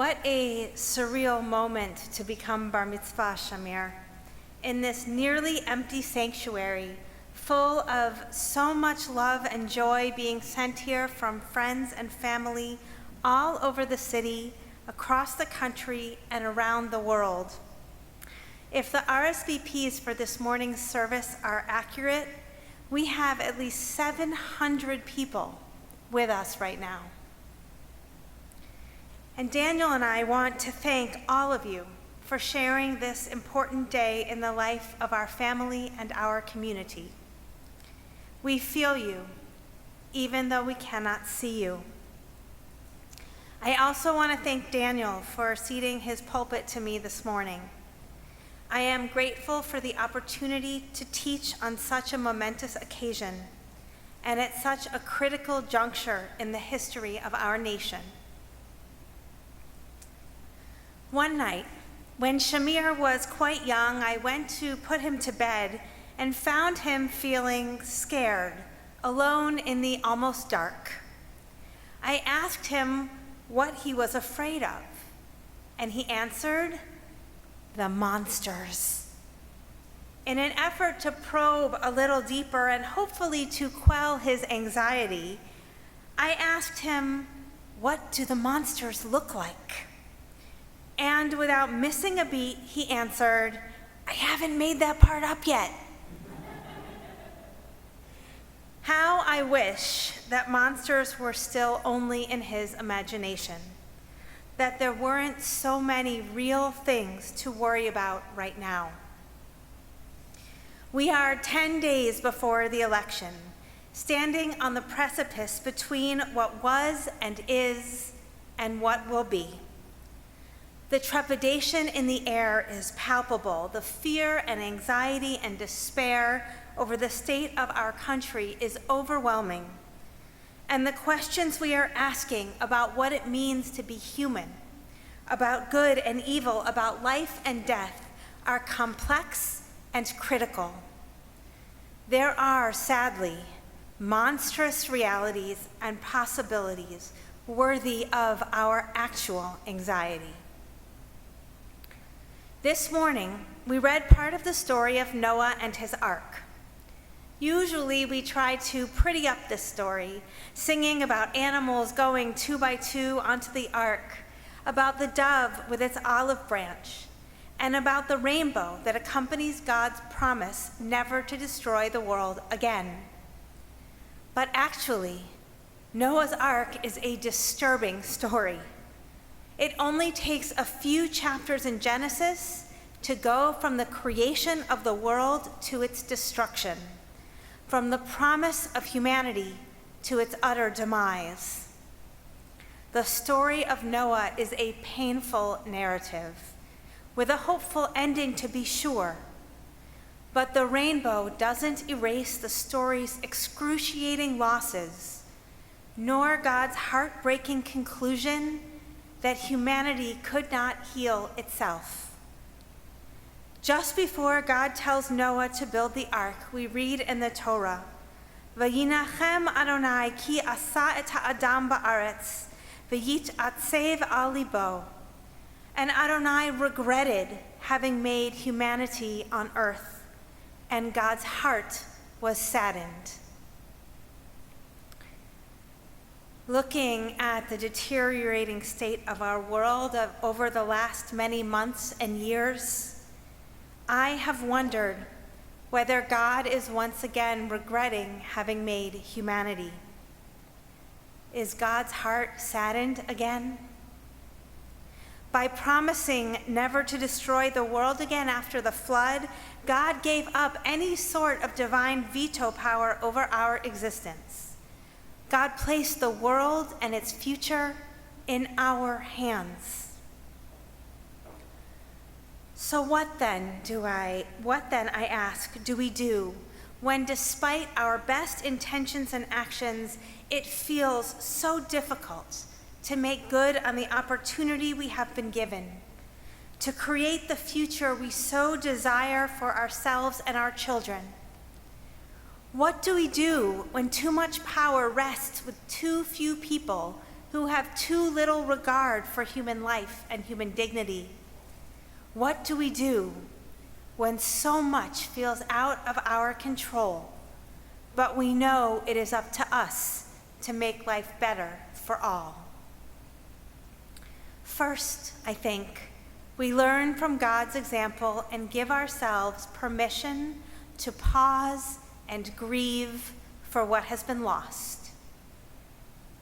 What a surreal moment to become bar mitzvah, Shamir, in this nearly empty sanctuary, full of so much love and joy being sent here from friends and family all over the city, across the country, and around the world. If the RSVPs for this morning's service are accurate, we have at least 700 people with us right now. And Daniel and I want to thank all of you for sharing this important day in the life of our family and our community. We feel you, even though we cannot see you. I also want to thank Daniel for ceding his pulpit to me this morning. I am grateful for the opportunity to teach on such a momentous occasion and at such a critical juncture in the history of our nation. One night, when Shamir was quite young, I went to put him to bed and found him feeling scared, alone in the almost dark. I asked him what he was afraid of, and he answered, "The monsters." In an effort to probe a little deeper and hopefully to quell his anxiety, I asked him, "What do the monsters look like?" And without missing a beat, he answered, "I haven't made that part up yet." How I wish that monsters were still only in his imagination, that there weren't so many real things to worry about right now. We are 10 days before the election, standing on the precipice between what was and is and what will be. The trepidation in the air is palpable. The fear and anxiety and despair over the state of our country is overwhelming. And the questions we are asking about what it means to be human, about good and evil, about life and death, are complex and critical. There are, sadly, monstrous realities and possibilities worthy of our actual anxiety. This morning, we read part of the story of Noah and his ark. Usually, we try to pretty up this story, singing about animals going 2 by 2 onto the ark, about the dove with its olive branch, and about the rainbow that accompanies God's promise never to destroy the world again. But actually, Noah's ark is a disturbing story. It only takes a few chapters in Genesis to go from the creation of the world to its destruction, from the promise of humanity to its utter demise. The story of Noah is a painful narrative, with a hopeful ending to be sure. But the rainbow doesn't erase the story's excruciating losses, nor God's heartbreaking conclusion that humanity could not heal itself. Just before God tells Noah to build the ark, we read in the Torah, "Vayinachem Adonai ki asa et ha'adam ba'aretz, v'yit'atzev al libo." And Adonai regretted having made humanity on earth, and God's heart was saddened. Looking at the deteriorating state of our world over the last many months and years, I have wondered whether God is once again regretting having made humanity. Is God's heart saddened again? By promising never to destroy the world again after the flood, God gave up any sort of divine veto power over our existence. God placed the world and its future in our hands. So what then, I ask, do we do when, despite our best intentions and actions, it feels so difficult to make good on the opportunity we have been given, to create the future we so desire for ourselves and our children? What do we do when too much power rests with too few people who have too little regard for human life and human dignity. What do we do when so much feels out of our control, but we know it is up to us to make life better for all? First, I think, we learn from God's example and give ourselves permission to pause and grieve for what has been lost.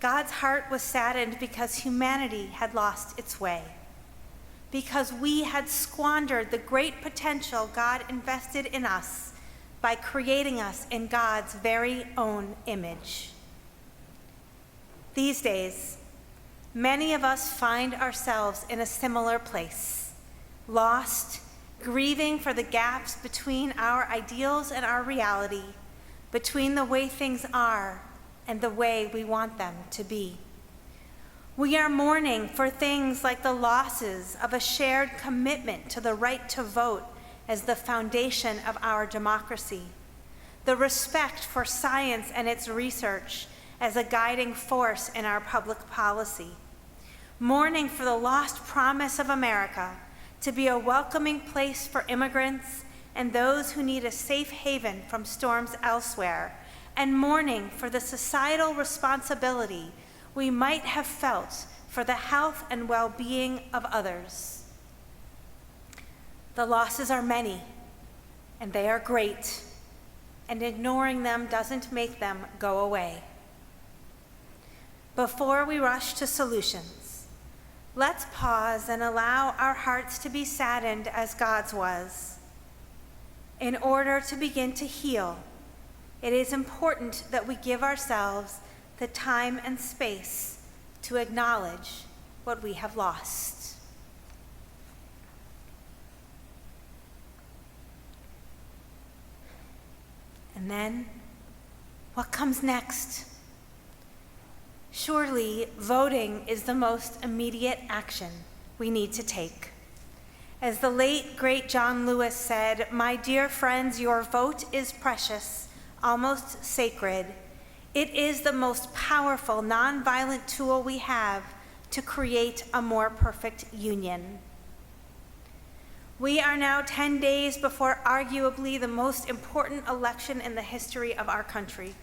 God's heart was saddened because humanity had lost its way, because we had squandered the great potential God invested in us by creating us in God's very own image. These days, many of us find ourselves in a similar place, lost, grieving for the gaps between our ideals and our reality, between the way things are and the way we want them to be. We are mourning for things like the losses of a shared commitment to the right to vote as the foundation of our democracy, the respect for science and its research as a guiding force in our public policy, mourning for the lost promise of America to be a welcoming place for immigrants and those who need a safe haven from storms elsewhere, and mourning for the societal responsibility we might have felt for the health and well-being of others. The losses are many, and they are great, and ignoring them doesn't make them go away. Before we rush to solutions, let's pause and allow our hearts to be saddened as God's was. In order to begin to heal, it is important that we give ourselves the time and space to acknowledge what we have lost. And then, what comes next? Surely, voting is the most immediate action we need to take. As the late, great John Lewis said, "My dear friends, your vote is precious, almost sacred. It is the most powerful, nonviolent tool we have to create a more perfect union." We are now 10 days before arguably the most important election in the history of our country.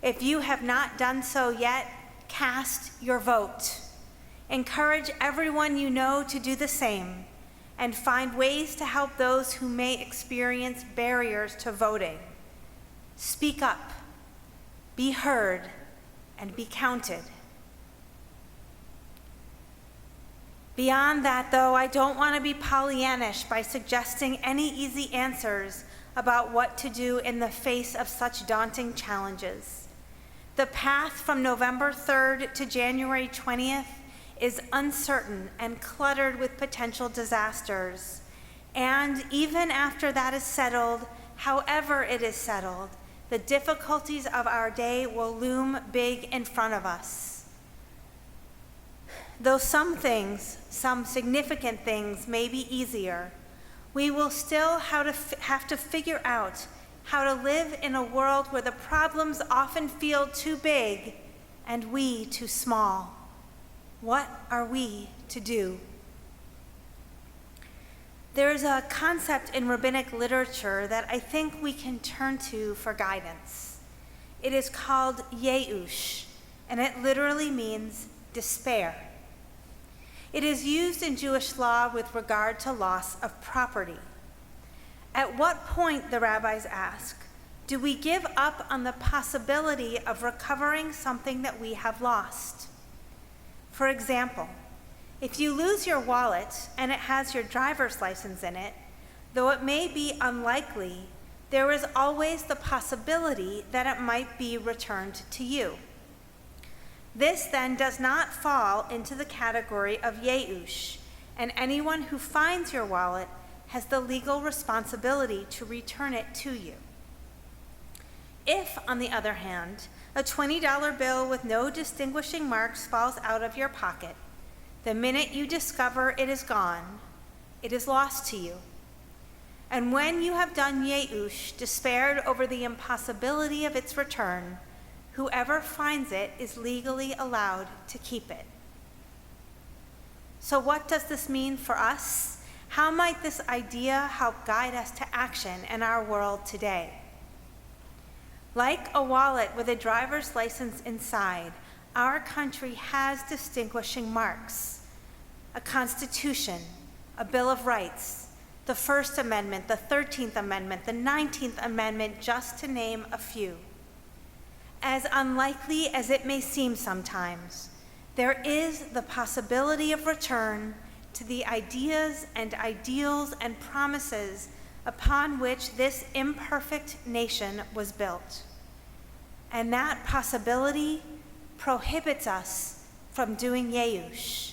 If you have not done so yet, cast your vote. Encourage everyone you know to do the same, and find ways to help those who may experience barriers to voting. Speak up, be heard, and be counted. Beyond that, though, I don't want to be Pollyannish by suggesting any easy answers about what to do in the face of such daunting challenges. The path from November 3rd to January 20th is uncertain and cluttered with potential disasters. And even after that is settled, however it is settled, the difficulties of our day will loom big in front of us. Though some things, some significant things, may be easier, we will still have to figure out how to live in a world where the problems often feel too big and we too small. What are we to do? There is a concept in rabbinic literature that I think we can turn to for guidance. It is called yeush, and it literally means despair. It is used in Jewish law with regard to loss of property. At what point, the rabbis ask, do we give up on the possibility of recovering something that we have lost? For example, if you lose your wallet and it has your driver's license in it, though it may be unlikely, there is always the possibility that it might be returned to you. This then does not fall into the category of yeush, and anyone who finds your wallet has the legal responsibility to return it to you. If, on the other hand, a $20 bill with no distinguishing marks falls out of your pocket, the minute you discover it is gone, it is lost to you. And when you have done yeush, despaired over the impossibility of its return, Whoever finds it is legally allowed to keep it. So what does this mean for us? How might this idea help guide us to action in our world today? Like a wallet with a driver's license inside, our country has distinguishing marks: a constitution, a Bill of Rights, the First Amendment, the 13th Amendment, the 19th Amendment, just to name a few. As unlikely as it may seem sometimes, there is the possibility of return to the ideas and ideals and promises upon which this imperfect nation was built. And that possibility prohibits us from doing yeush,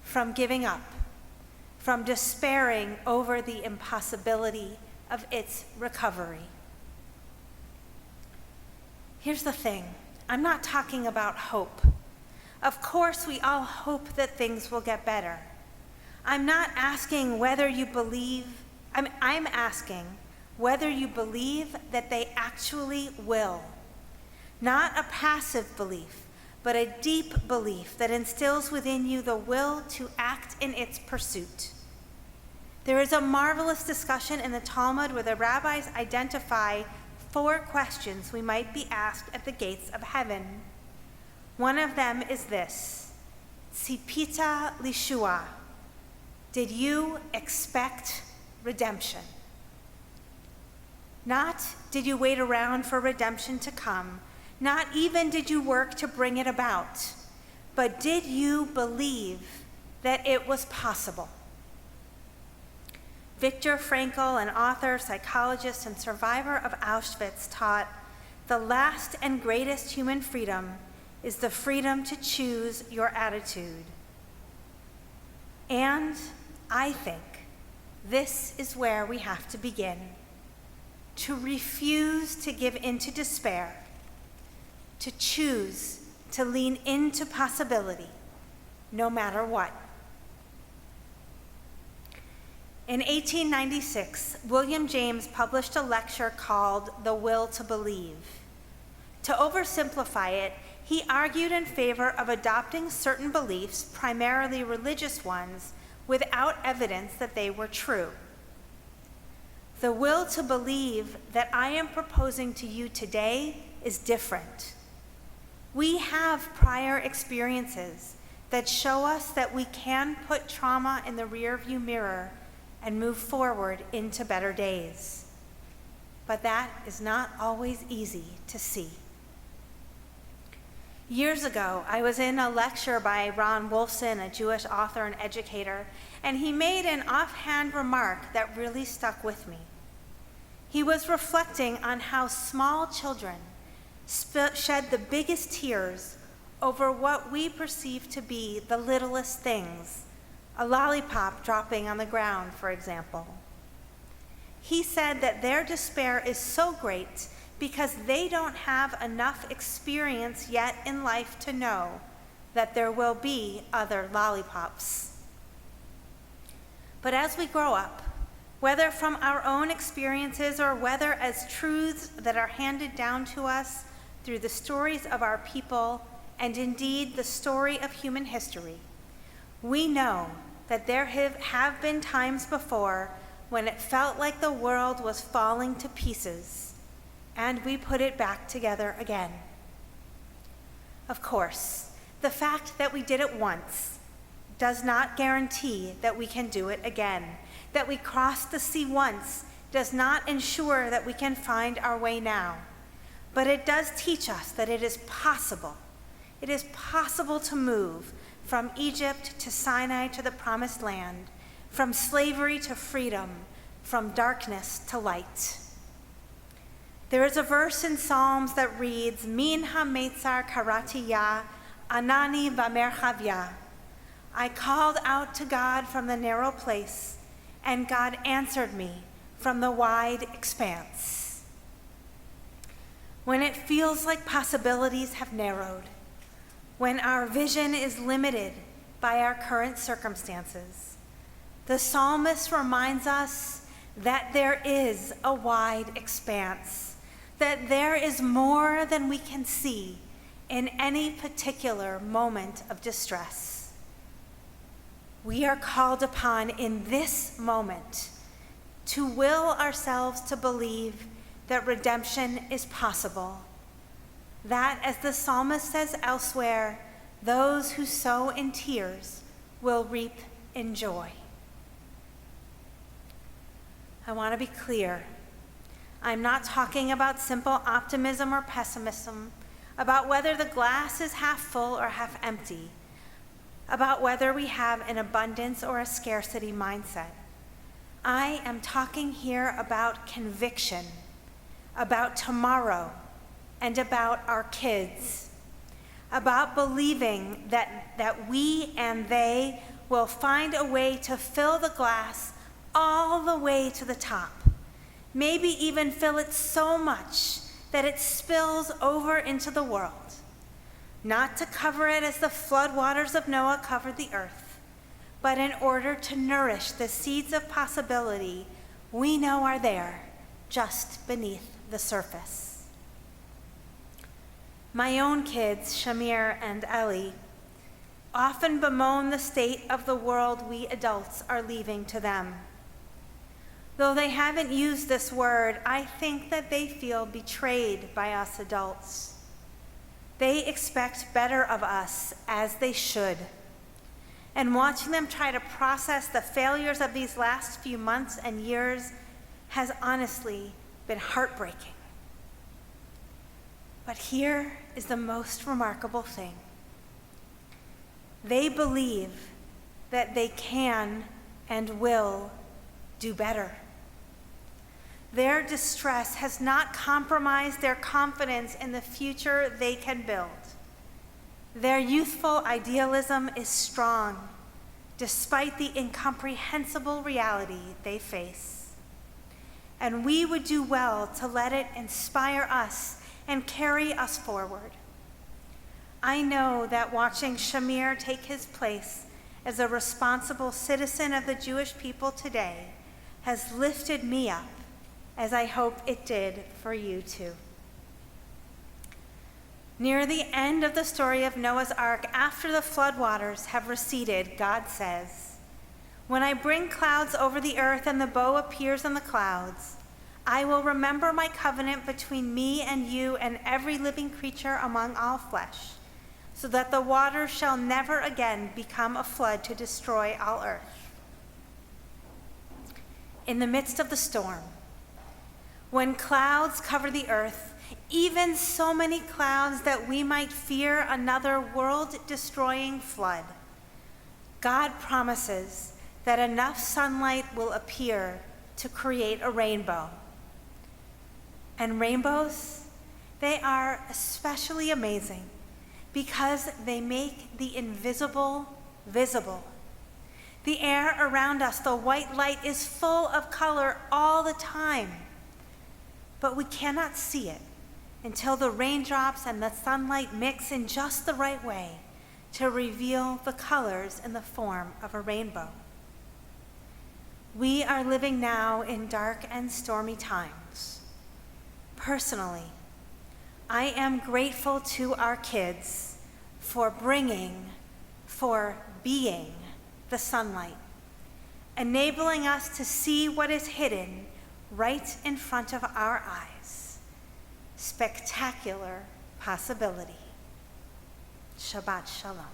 from giving up, from despairing over the impossibility of its recovery. Here's the thing, I'm not talking about hope. Of course, we all hope that things will get better. I'm not asking whether you believe, I'm asking whether you believe that they actually will. Not a passive belief, but a deep belief that instills within you the will to act in its pursuit. There is a marvelous discussion in the Talmud where the rabbis identify 4 questions we might be asked at the gates of heaven. One of them is this: Tzipita lishua. Did you expect redemption? Not did you wait around for redemption to come, not even did you work to bring it about, but did you believe that it was possible? Viktor Frankl, an author, psychologist, and survivor of Auschwitz, taught, "The last and greatest human freedom is the freedom to choose your attitude." And I think this is where we have to begin: to refuse to give in to despair, to choose to lean into possibility, no matter what. In 1896, William James published a lecture called The Will to Believe. To oversimplify it, he argued in favor of adopting certain beliefs, primarily religious ones, without evidence that they were true. The will to believe that I am proposing to you today is different. We have prior experiences that show us that we can put trauma in the rearview mirror and move forward into better days. But that is not always easy to see. Years ago, I was in a lecture by Ron Wolfson, a Jewish author and educator, and he made an offhand remark that really stuck with me. He was reflecting on how small children shed the biggest tears over what we perceive to be the littlest things, a lollipop dropping on the ground, for example. He said that their despair is so great because they don't have enough experience yet in life to know that there will be other lollipops. But as we grow up, whether from our own experiences or whether as truths that are handed down to us through the stories of our people and indeed the story of human history, we know that there have been times before when it felt like the world was falling to pieces, and we put it back together again. Of course, the fact that we did it once does not guarantee that we can do it again. That we crossed the sea once does not ensure that we can find our way now. But it does teach us that it is possible. It is possible to move from Egypt to Sinai to the Promised Land, from slavery to freedom, from darkness to light. There is a verse in Psalms that reads, Min ha-metzar karati ya, anani v'merchav. I called out to God from the narrow place, and God answered me from the wide expanse. When it feels like possibilities have narrowed, when our vision is limited by our current circumstances, the psalmist reminds us that there is a wide expanse. that there is more than we can see in any particular moment of distress. We are called upon in this moment to will ourselves to believe that redemption is possible, that, as the psalmist says elsewhere, those who sow in tears will reap in joy. I want to be clear. I'm not talking about simple optimism or pessimism, about whether the glass is half full or half empty, about whether we have an abundance or a scarcity mindset. I am talking here about conviction, about tomorrow, and about our kids, about believing that we and they will find a way to fill the glass all the way to the top, maybe even fill it so much that it spills over into the world, not to cover it as the floodwaters of Noah covered the earth, but in order to nourish the seeds of possibility we know are there just beneath the surface. My own kids, Shamir and Ellie, often bemoan the state of the world we adults are leaving to them. Though they haven't used this word, I think that they feel betrayed by us adults. They expect better of us, as they should. And watching them try to process the failures of these last few months and years has honestly been heartbreaking. But here is the most remarkable thing. They believe that they can and will do better. Their distress has not compromised their confidence in the future they can build. Their youthful idealism is strong, despite the incomprehensible reality they face. And we would do well to let it inspire us and carry us forward. I know that watching Shamir take his place as a responsible citizen of the Jewish people today has lifted me up, as I hope it did for you too. Near the end of the story of Noah's Ark, after the floodwaters have receded, God says, "When I bring clouds over the earth and the bow appears in the clouds, I will remember my covenant between me and you and every living creature among all flesh, so that the waters shall never again become a flood to destroy all earth." In the midst of the storm, when clouds cover the earth, even so many clouds that we might fear another world-destroying flood, God promises that enough sunlight will appear to create a rainbow. And rainbows, they are especially amazing because they make the invisible visible. The air around us, the white light, is full of color all the time. But we cannot see it until the raindrops and the sunlight mix in just the right way to reveal the colors in the form of a rainbow. We are living now in dark and stormy times. Personally, I am grateful to our kids for being the sunlight, enabling us to see what is hidden right in front of our eyes. Spectacular possibility. Shabbat Shalom.